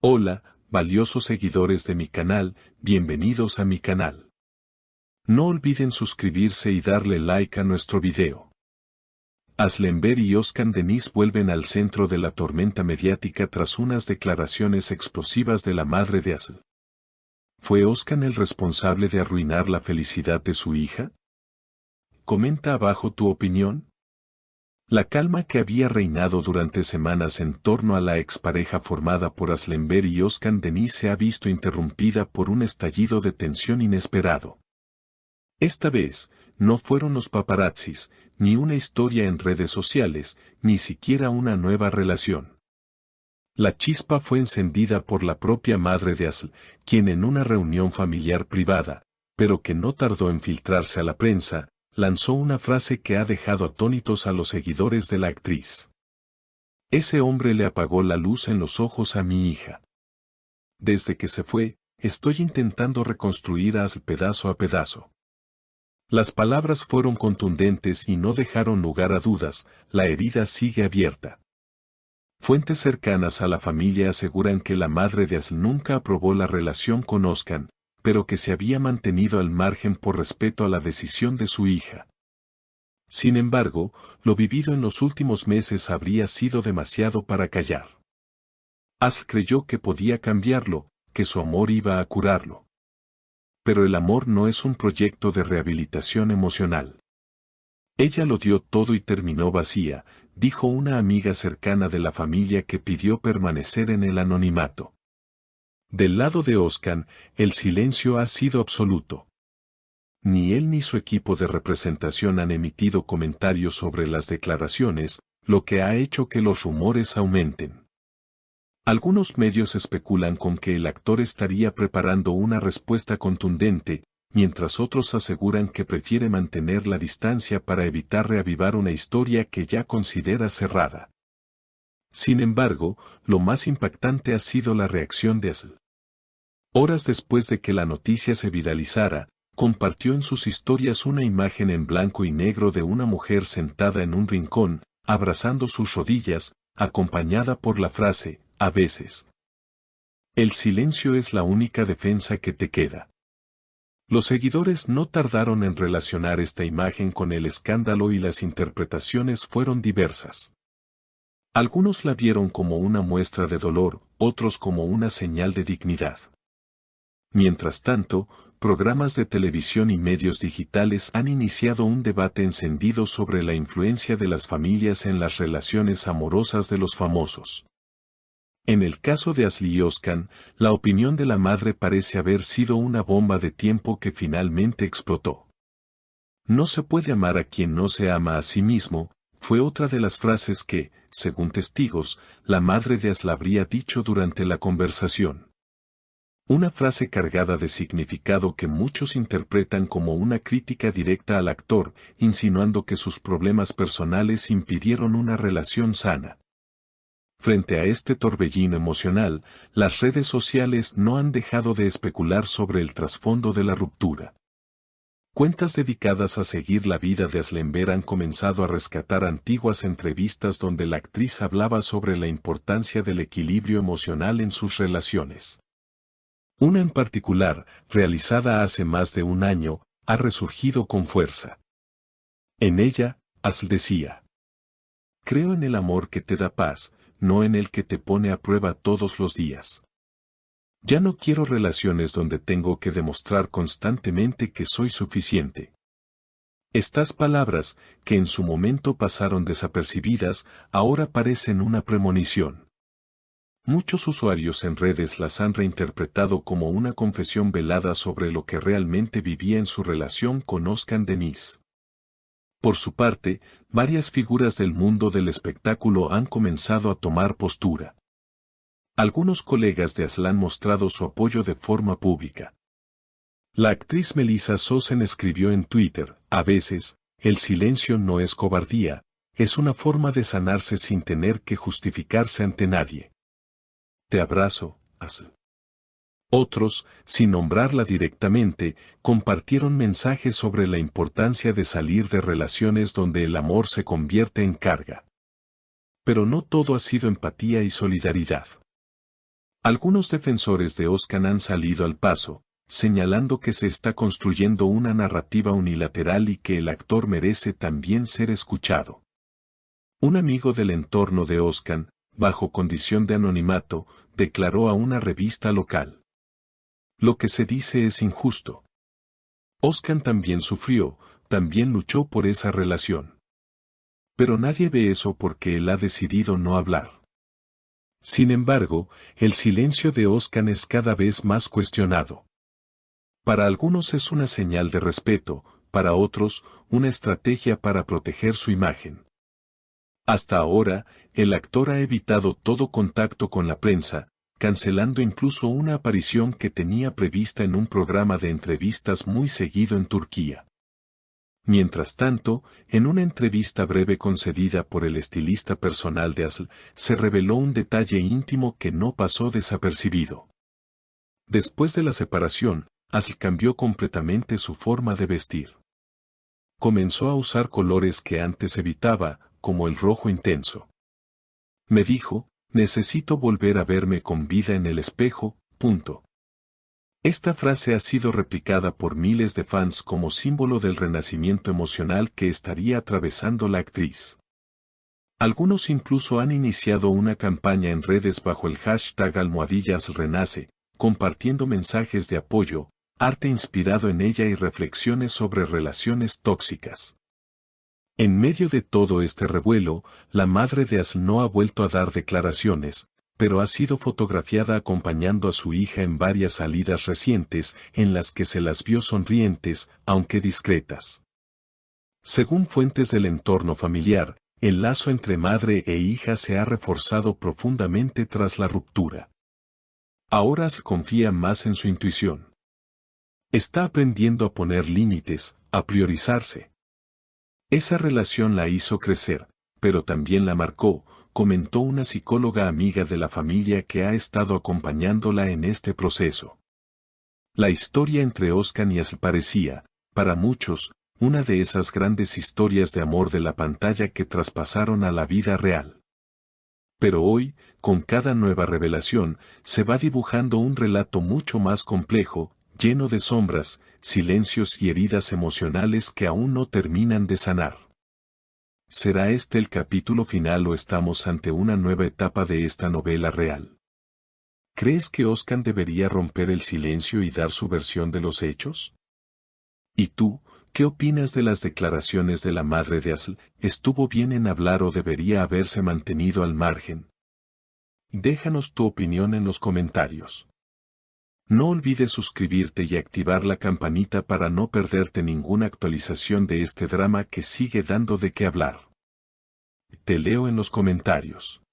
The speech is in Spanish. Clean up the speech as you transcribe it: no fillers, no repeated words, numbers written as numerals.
Hola, valiosos seguidores de mi canal, bienvenidos a mi canal. No olviden suscribirse y darle like a nuestro video. Aslenber y Özkan Deniz vuelven al centro de la tormenta mediática tras unas declaraciones explosivas de la madre de Asl. ¿Fue Özkan el responsable de arruinar la felicidad de su hija? Comenta abajo tu opinión. La calma que había reinado durante semanas en torno a la expareja formada por Aslenber y Özkan Deniz se ha visto interrumpida por un estallido de tensión inesperado. Esta vez, no fueron los paparazzis, ni una historia en redes sociales, ni siquiera una nueva relación. La chispa fue encendida por la propia madre de Asl, quien en una reunión familiar privada, pero que no tardó en filtrarse a la prensa, lanzó una frase que ha dejado atónitos a los seguidores de la actriz. Ese hombre le apagó la luz en los ojos a mi hija. Desde que se fue, estoy intentando reconstruir a Asl pedazo a pedazo. Las palabras fueron contundentes y no dejaron lugar a dudas, la herida sigue abierta. Fuentes cercanas a la familia aseguran que la madre de Asl nunca aprobó la relación con Özkan, pero que se había mantenido al margen por respeto a la decisión de su hija. Sin embargo, lo vivido en los últimos meses habría sido demasiado para callar. Asl creyó que podía cambiarlo, que su amor iba a curarlo. Pero el amor no es un proyecto de rehabilitación emocional. Ella lo dio todo y terminó vacía, dijo una amiga cercana de la familia que pidió permanecer en el anonimato. Del lado de Özkan, el silencio ha sido absoluto. Ni él ni su equipo de representación han emitido comentarios sobre las declaraciones, lo que ha hecho que los rumores aumenten. Algunos medios especulan con que el actor estaría preparando una respuesta contundente, mientras otros aseguran que prefiere mantener la distancia para evitar reavivar una historia que ya considera cerrada. Sin embargo, lo más impactante ha sido la reacción de Asl. Horas después de que la noticia se viralizara, compartió en sus historias una imagen en blanco y negro de una mujer sentada en un rincón, abrazando sus rodillas, acompañada por la frase, a veces. El silencio es la única defensa que te queda. Los seguidores no tardaron en relacionar esta imagen con el escándalo y las interpretaciones fueron diversas. Algunos la vieron como una muestra de dolor, otros como una señal de dignidad. Mientras tanto, programas de televisión y medios digitales han iniciado un debate encendido sobre la influencia de las familias en las relaciones amorosas de los famosos. En el caso de Asl y Özkan, la opinión de la madre parece haber sido una bomba de tiempo que finalmente explotó. No se puede amar a quien no se ama a sí mismo, fue otra de las frases que, según testigos, la madre de Asl habría dicho durante la conversación. Una frase cargada de significado que muchos interpretan como una crítica directa al actor, insinuando que sus problemas personales impidieron una relación sana. Frente a este torbellino emocional, las redes sociales no han dejado de especular sobre el trasfondo de la ruptura. Cuentas dedicadas a seguir la vida de Aslenber han comenzado a rescatar antiguas entrevistas donde la actriz hablaba sobre la importancia del equilibrio emocional en sus relaciones. Una en particular, realizada hace más de un año, ha resurgido con fuerza. En ella, Asl decía: creo en el amor que te da paz, no en el que te pone a prueba todos los días. Ya no quiero relaciones donde tengo que demostrar constantemente que soy suficiente. Estas palabras, que en su momento pasaron desapercibidas, ahora parecen una premonición. Muchos usuarios en redes las han reinterpretado como una confesión velada sobre lo que realmente vivía en su relación con Özkan Deniz. Por su parte, varias figuras del mundo del espectáculo han comenzado a tomar postura. Algunos colegas de Asl han mostrado su apoyo de forma pública. La actriz Melissa Sosen escribió en Twitter: a veces, el silencio no es cobardía, es una forma de sanarse sin tener que justificarse ante nadie. Te abrazo, Asl. Otros, sin nombrarla directamente, compartieron mensajes sobre la importancia de salir de relaciones donde el amor se convierte en carga. Pero no todo ha sido empatía y solidaridad. Algunos defensores de Oscan han salido al paso, señalando que se está construyendo una narrativa unilateral y que el actor merece también ser escuchado. Un amigo del entorno de Oscan, bajo condición de anonimato, declaró a una revista local: "Lo que se dice es injusto. Oscan también sufrió, también luchó por esa relación. Pero nadie ve eso porque él ha decidido no hablar". Sin embargo, el silencio de Oscan es cada vez más cuestionado. Para algunos es una señal de respeto, para otros, una estrategia para proteger su imagen. Hasta ahora, el actor ha evitado todo contacto con la prensa, cancelando incluso una aparición que tenía prevista en un programa de entrevistas muy seguido en Turquía. Mientras tanto, en una entrevista breve concedida por el estilista personal de Asl, se reveló un detalle íntimo que no pasó desapercibido. Después de la separación, Asl cambió completamente su forma de vestir. Comenzó a usar colores que antes evitaba, como el rojo intenso. Me dijo: "Necesito volver a verme con vida en el espejo". Esta frase ha sido replicada por miles de fans como símbolo del renacimiento emocional que estaría atravesando la actriz. Algunos incluso han iniciado una campaña en redes bajo el hashtag #AsLRenace, compartiendo mensajes de apoyo, arte inspirado en ella y reflexiones sobre relaciones tóxicas. En medio de todo este revuelo, la madre de Asl no ha vuelto a dar declaraciones, pero ha sido fotografiada acompañando a su hija en varias salidas recientes en las que se las vio sonrientes, aunque discretas. Según fuentes del entorno familiar, el lazo entre madre e hija se ha reforzado profundamente tras la ruptura. Ahora se confía más en su intuición. Está aprendiendo a poner límites, a priorizarse. Esa relación la hizo crecer, pero también la marcó, comentó una psicóloga amiga de la familia que ha estado acompañándola en este proceso. La historia entre Oscan y Asl parecía, para muchos, una de esas grandes historias de amor de la pantalla que traspasaron a la vida real. Pero hoy, con cada nueva revelación, se va dibujando un relato mucho más complejo, lleno de sombras, silencios y heridas emocionales que aún no terminan de sanar. ¿Será este el capítulo final o estamos ante una nueva etapa de esta novela real? ¿Crees que Oscan debería romper el silencio y dar su versión de los hechos? ¿Y tú, qué opinas de las declaraciones de la madre de Asl? ¿Estuvo bien en hablar o debería haberse mantenido al margen? Déjanos tu opinión en los comentarios. No olvides suscribirte y activar la campanita para no perderte ninguna actualización de este drama que sigue dando de qué hablar. Te leo en los comentarios.